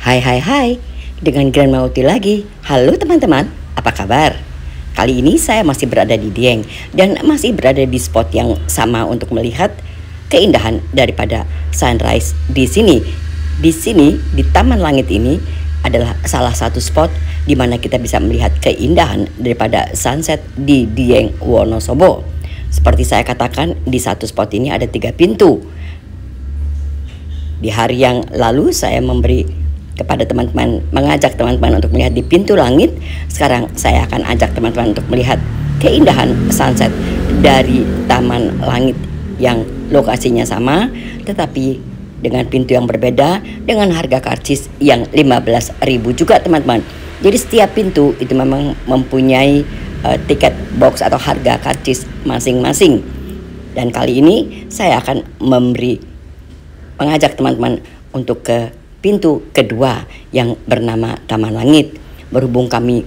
Hai hai hai, dengan Grandma Uti lagi. Halo teman-teman, apa kabar? Kali ini saya masih berada di Dieng dan masih berada di spot yang sama untuk melihat keindahan daripada sunrise di sini. Di sini, di Taman Langit ini adalah salah satu spot di mana kita bisa melihat keindahan daripada sunset di Dieng Wonosobo. Seperti saya katakan, di satu spot ini ada 3 pintu. Di hari yang lalu saya mengajak teman-teman untuk melihat di pintu langit. Sekarang saya akan ajak teman-teman untuk melihat keindahan sunset dari Taman Langit yang lokasinya sama, tetapi dengan pintu yang berbeda, dengan harga karcis yang 15.000 juga teman-teman. Jadi setiap pintu itu memang mempunyai tiket box atau harga karcis masing-masing. Dan kali ini saya akan mengajak teman-teman untuk ke pintu kedua yang bernama Taman Langit. Berhubung kami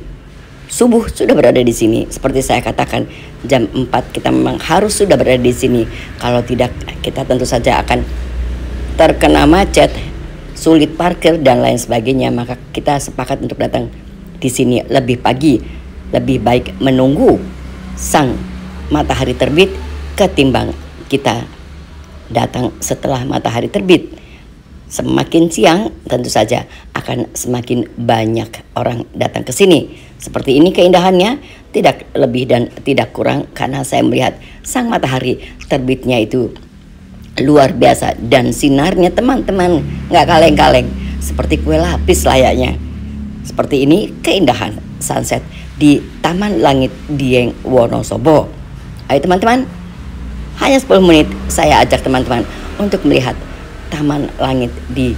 subuh sudah berada di sini, seperti saya katakan jam 4 kita memang harus sudah berada di sini. Kalau tidak, kita tentu saja akan terkena macet, sulit parkir dan lain sebagainya. Maka kita sepakat untuk datang di sini lebih pagi. Lebih baik menunggu sang matahari terbit ketimbang kita datang setelah matahari terbit. Semakin siang tentu saja akan semakin banyak orang datang ke sini. Seperti ini keindahannya, tidak lebih dan tidak kurang, karena saya melihat sang matahari terbitnya itu luar biasa dan sinarnya teman-teman nggak kaleng-kaleng, seperti kue lapis layaknya. Seperti ini keindahan sunset di Taman Langit Dieng Wonosobo. Ayo teman-teman, hanya 10 menit saya ajak teman-teman untuk melihat Taman Langit di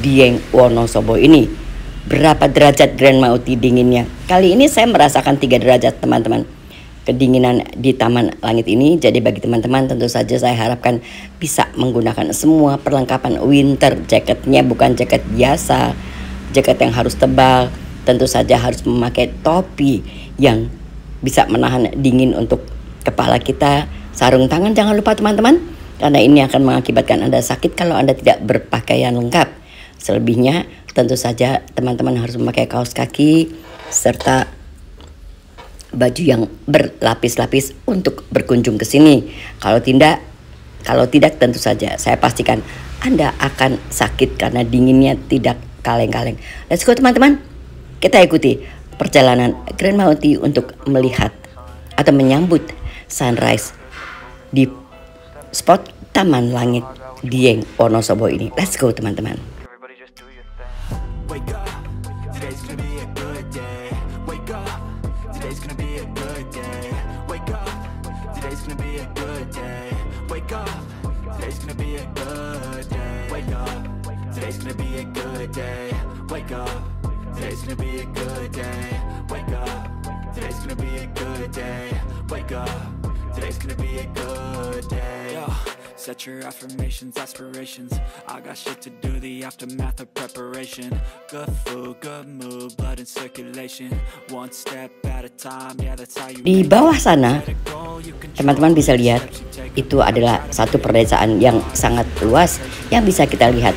Dieng Wonosobo ini. Berapa derajat Grandma Uti dinginnya? Kali ini saya merasakan 3 derajat teman-teman kedinginan di Taman Langit ini. Jadi bagi teman-teman tentu saja saya harapkan bisa menggunakan semua perlengkapan winter. Jaketnya bukan jaket biasa, jaket yang harus tebal. Tentu saja harus memakai topi yang bisa menahan dingin untuk kepala kita. Sarung tangan jangan lupa teman-teman, karena ini akan mengakibatkan Anda sakit kalau Anda tidak berpakaian lengkap. Selebihnya tentu saja teman-teman harus memakai kaos kaki serta baju yang berlapis-lapis untuk berkunjung ke sini. Kalau tidak tentu saja saya pastikan Anda akan sakit karena dinginnya tidak kaleng-kaleng. Let's go teman-teman. Kita ikuti perjalanan Grandma Uti untuk melihat atau menyambut sunrise di spot Taman Langit Dieng Wonosobo ini. Let's go teman-teman. Today's gonna be a good day. Wake up. Today's gonna be a good day. Wake up. Today's gonna be a good day. Yo, set your affirmations, aspirations. I got shit to do, the aftermath of preparation. Good food, good mood, blood in circulation. One step at a time, yeah that's how you. Di bawah sana, teman-teman bisa lihat itu adalah satu perdesaan yang sangat luas yang bisa kita lihat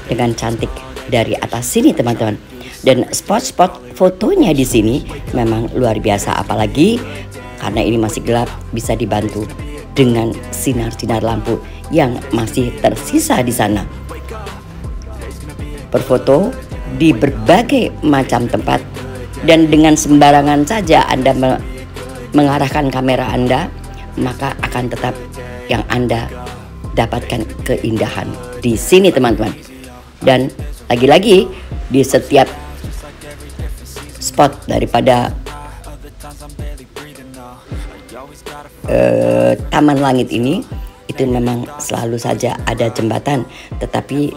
dengan cantik dari atas sini teman-teman. Dan spot-spot fotonya di sini memang luar biasa, apalagi karena ini masih gelap bisa dibantu dengan sinar-sinar lampu yang masih tersisa di sana. Berfoto di berbagai macam tempat dan dengan sembarangan saja Anda mengarahkan kamera Anda, maka akan tetap yang Anda dapatkan keindahan di sini teman-teman. Dan lagi-lagi di setiap spot daripada Taman Langit ini itu memang selalu saja ada jembatan, tetapi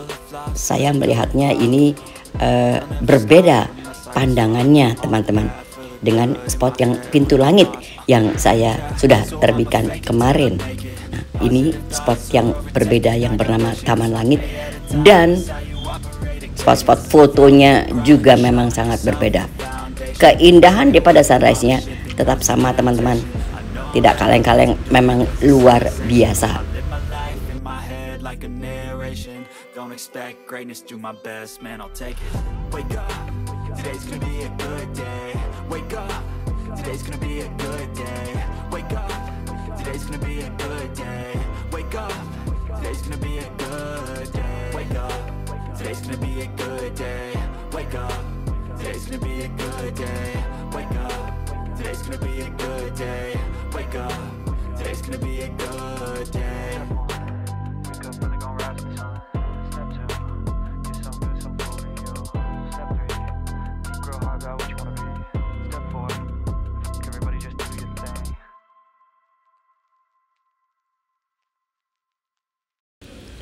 saya melihatnya ini berbeda pandangannya teman-teman dengan spot yang pintu langit yang saya sudah terbitkan kemarin. Nah, ini spot yang berbeda yang bernama Taman Langit, dan spot-spot fotonya juga memang sangat berbeda. Keindahan daripada sunrise-nya tetap sama teman-teman, tidak kaleng-kaleng, memang luar biasa. like a narration. Don't expect greatness, do my best, man, I'll take it. Wake up, today's gonna be a good day. Wake up, today's gonna be a good day. Wake up, today's gonna be a good day. Wake up, today's gonna be a good day. Wake up, today's gonna be a good day. Wake up, today's gonna be a good day. Wake up, today's gonna be a good day. Wake up, today's gonna be a good day. Wake up, really gon' rise to the sun. Step 2, get some good, some food in you. Step 3, think real hard about what you wanna be. Step 4, everybody just do your thing.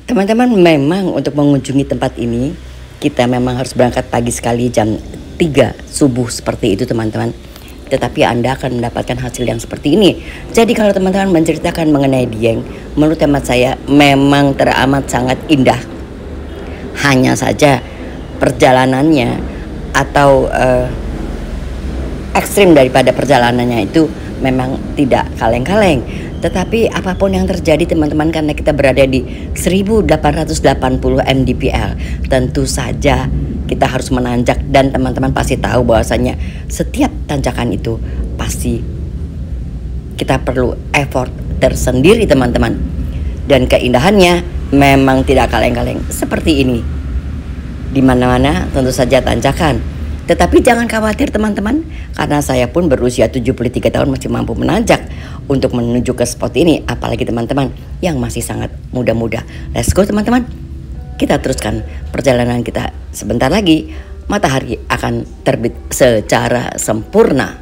Teman-teman, memang untuk mengunjungi tempat ini kita memang harus berangkat pagi sekali jam 3 subuh seperti itu teman-teman. Tetapi Anda akan mendapatkan hasil yang seperti ini. Jadi kalau teman-teman menceritakan mengenai Dieng, menurut hemat saya memang teramat sangat indah. Hanya saja perjalanannya atau ekstrim daripada perjalanannya itu memang tidak kaleng-kaleng. Tetapi apapun yang terjadi teman-teman, karena kita berada di 1880 mdpl, tentu saja kita harus menanjak, dan teman-teman pasti tahu bahwasanya setiap tanjakan itu pasti kita perlu effort tersendiri teman-teman. Dan keindahannya memang tidak kaleng-kaleng seperti ini. Di mana-mana tentu saja tanjakan. Tetapi jangan khawatir teman-teman, karena saya pun berusia 73 tahun masih mampu menanjak untuk menuju ke spot ini. Apalagi teman-teman yang masih sangat muda-muda. Let's go teman-teman. Kita teruskan perjalanan kita. Sebentar lagi matahari akan terbit secara sempurna.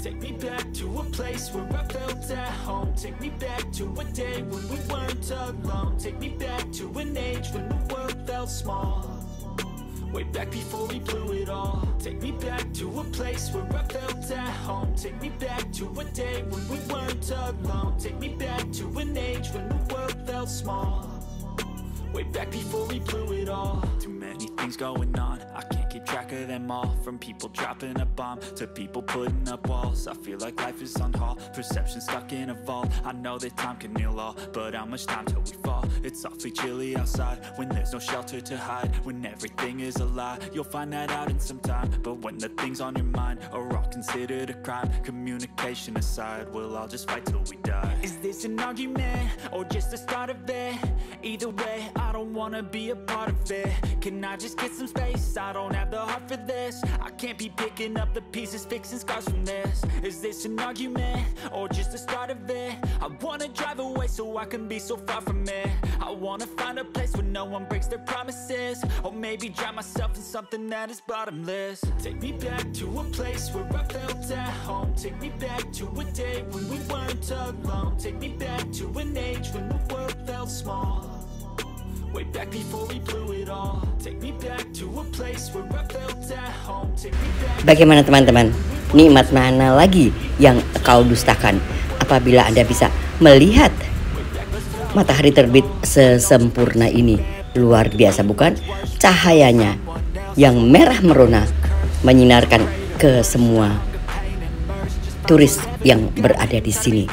Take me back to a place where I felt at home. Take me back to a day when we weren't alone. Take me back to an age when the world felt small. Way back before we blew it all. Take me back to a place where I felt at home. Take me back to a day when we weren't alone. Take me back to an age when the world felt small. Way back before we blew it all. Too many things going on, I can't keep track of them all. From people dropping a bomb to people putting up walls. I feel like life is on hold, perception stuck in a vault. I know that time can heal all, but how much time till we fall? It's awfully chilly outside, when there's no shelter to hide. When everything is a lie, you'll find that out in some time. But when the things on your mind are all considered a crime, communication aside, we'll all just fight till we die. Is this an argument, or just the start of it? Either way, I don't wanna be a part of it. Can I just get some space? I don't have the heart for this. I can't be picking up the pieces, fixing scars from this. Is this an argument, or just the start of it? I wanna drive away so I can be so far from it. I wanna find a place where no one breaks their promises. Or maybe drown myself in something that is bottomless. Take me back to a place where I felt at home. Take me back to a day when we weren't alone. Take me back to an age when the world felt small. Way back before we blew it all. Take me back to a place where I felt at home. Take me back. Bagaimana teman-teman? Nikmat mana lagi yang kau dustakan apabila Anda bisa melihat matahari terbit sesempurna ini? Luar biasa bukan? Cahayanya yang merah merona menyinarkan ke semua turis yang berada di sini.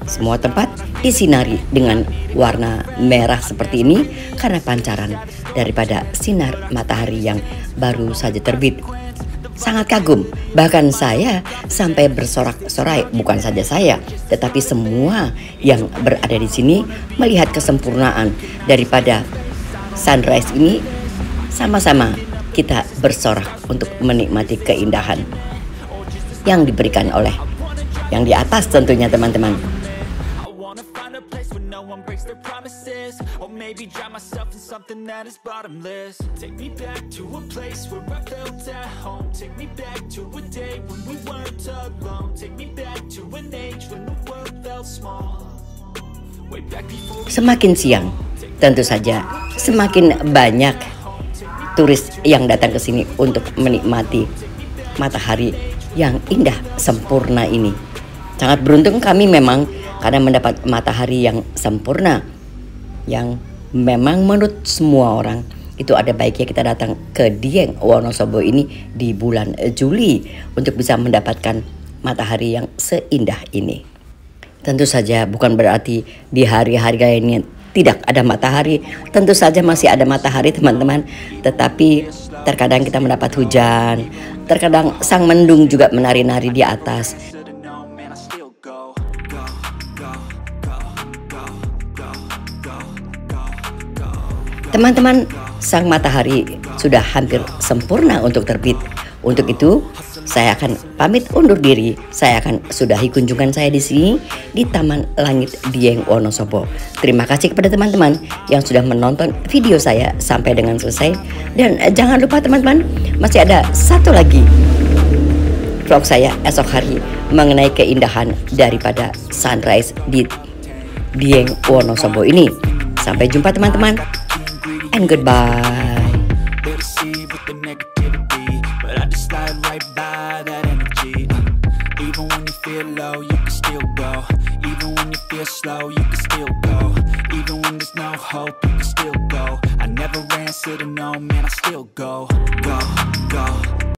Semua tempat disinari dengan warna merah seperti ini karena pancaran daripada sinar matahari yang baru saja terbit. Sangat kagum, bahkan saya sampai bersorak-sorai, bukan saja saya, tetapi semua yang berada di sini melihat kesempurnaan daripada sunrise ini. Sama-sama kita bersorak untuk menikmati keindahan yang diberikan oleh yang di atas tentunya teman-teman. Or maybe drown myself in something that is bottomless. Take me back to a place where I felt at home. Take me back to a day when we weren't alone. Take me back to an age when the world felt small. Way back before. Semakin siang, tentu saja semakin banyak turis yang datang ke sini untuk menikmati matahari yang indah sempurna ini. Sangat beruntung kami memang karena mendapat matahari yang sempurna, yang memang menurut semua orang itu ada baiknya kita datang ke Dieng Wonosobo ini di bulan Juli untuk bisa mendapatkan matahari yang seindah ini. Tentu saja bukan berarti di hari-hari lainnya tidak ada matahari. Tentu saja masih ada matahari teman-teman. Tetapi terkadang kita mendapat hujan. Terkadang sang mendung juga menari-nari di atas. Teman-teman, sang matahari sudah hampir sempurna untuk terbit. Untuk itu, saya akan pamit undur diri. Saya akan sudahi kunjungan saya di sini di Taman Langit Dieng Wonosobo. Terima kasih kepada teman-teman yang sudah menonton video saya sampai dengan selesai. Dan jangan lupa teman-teman, masih ada satu lagi vlog saya esok hari mengenai keindahan daripada sunrise di Dieng Wonosobo ini. Sampai jumpa teman-teman, and goodbye. Even when you feel low, you can still go. Even when you feel slow, you can still go. Even when there's no hope, you can still go. I never answer to no, man, I still go. Go, go.